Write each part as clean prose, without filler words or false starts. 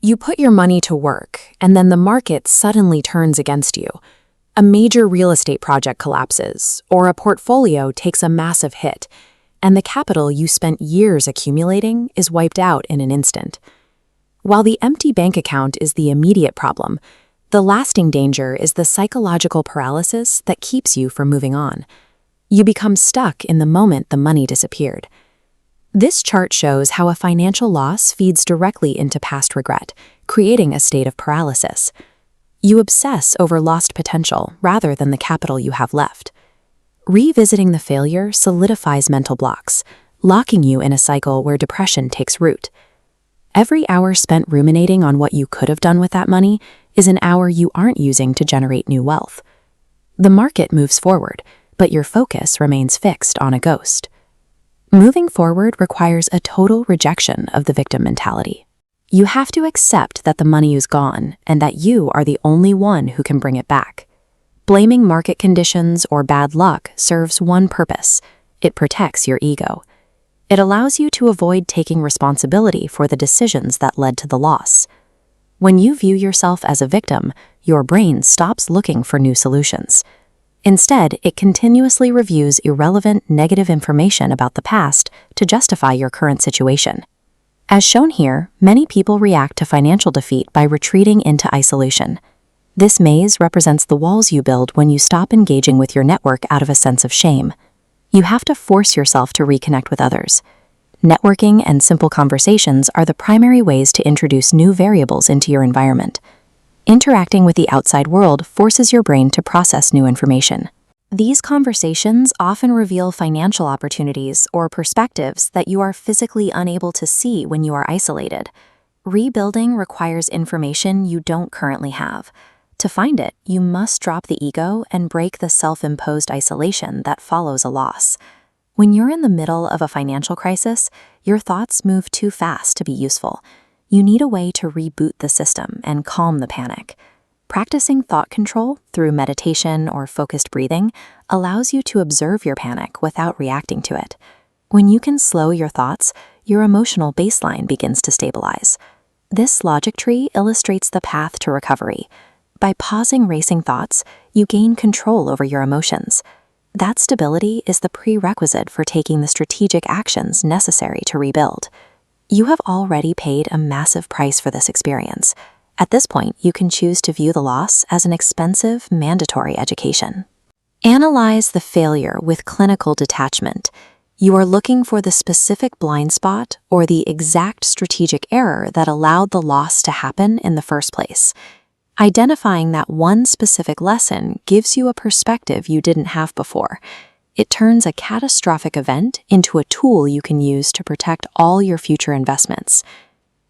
You put your money to work, and then the market suddenly turns against you. A major real estate project collapses, or a portfolio takes a massive hit, and the capital you spent years accumulating is wiped out in an instant. While the empty bank account is the immediate problem, the lasting danger is the psychological paralysis that keeps you from moving on. You become stuck in the moment the money disappeared. This chart shows how a financial loss feeds directly into past regret, creating a state of paralysis. You obsess over lost potential rather than the capital you have left. Revisiting the failure solidifies mental blocks, locking you in a cycle where depression takes root. Every hour spent ruminating on what you could have done with that money is an hour you aren't using to generate new wealth. The market moves forward, but your focus remains fixed on a ghost. Moving forward requires a total rejection of the victim mentality. You have to accept that the money is gone and that you are the only one who can bring it back. Blaming market conditions or bad luck serves one purpose: it protects your ego. It allows you to avoid taking responsibility for the decisions that led to the loss. When you view yourself as a victim, your brain stops looking for new solutions. Instead, it continuously reviews irrelevant, negative information about the past to justify your current situation. As shown here, many people react to financial defeat by retreating into isolation. This maze represents the walls you build when you stop engaging with your network out of a sense of shame. You have to force yourself to reconnect with others. Networking and simple conversations are the primary ways to introduce new variables into your environment. Interacting with the outside world forces your brain to process new information. These conversations often reveal financial opportunities or perspectives that you are physically unable to see when you are isolated. Rebuilding requires information you don't currently have. To find it, you must drop the ego and break the self-imposed isolation that follows a loss. When you're in the middle of a financial crisis, your thoughts move too fast to be useful. You need a way to reboot the system and calm the panic. Practicing thought control through meditation or focused breathing allows you to observe your panic without reacting to it. When you can slow your thoughts, your emotional baseline begins to stabilize. This logic tree illustrates the path to recovery. By pausing racing thoughts, you gain control over your emotions. That stability is the prerequisite for taking the strategic actions necessary to rebuild. You have already paid a massive price for this experience. At this point, you can choose to view the loss as an expensive, mandatory education. Analyze the failure with clinical detachment. You are looking for the specific blind spot or the exact strategic error that allowed the loss to happen in the first place. Identifying that one specific lesson gives you a perspective you didn't have before. It turns a catastrophic event into a tool you can use to protect all your future investments.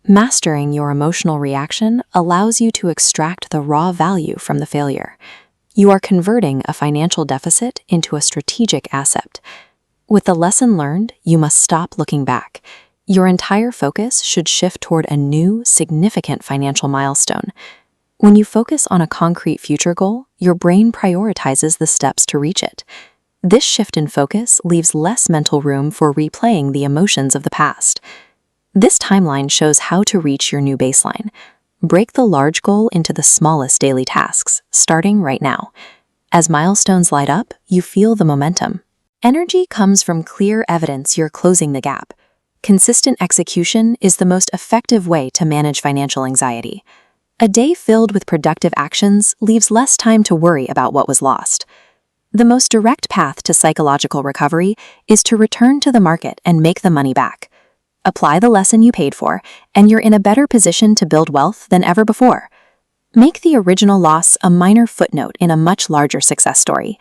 Mastering your emotional reaction allows you to extract the raw value from the failure. You are converting a financial deficit into a strategic asset. With the lesson learned, you must stop looking back. Your entire focus should shift toward a new, significant financial milestone. When you focus on a concrete future goal, your brain prioritizes the steps to reach it. This shift in focus leaves less mental room for replaying the emotions of the past. This timeline shows how to reach your new baseline. Break the large goal into the smallest daily tasks, starting right now. As milestones light up, you feel the momentum. Energy comes from clear evidence you're closing the gap. Consistent execution is the most effective way to manage financial anxiety. A day filled with productive actions leaves less time to worry about what was lost. The most direct path to psychological recovery is to return to the market and make the money back. Apply the lesson you paid for, and you're in a better position to build wealth than ever before. Make the original loss a minor footnote in a much larger success story.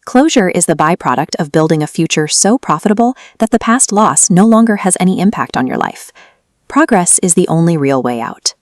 Closure is the byproduct of building a future so profitable that the past loss no longer has any impact on your life. Progress is the only real way out.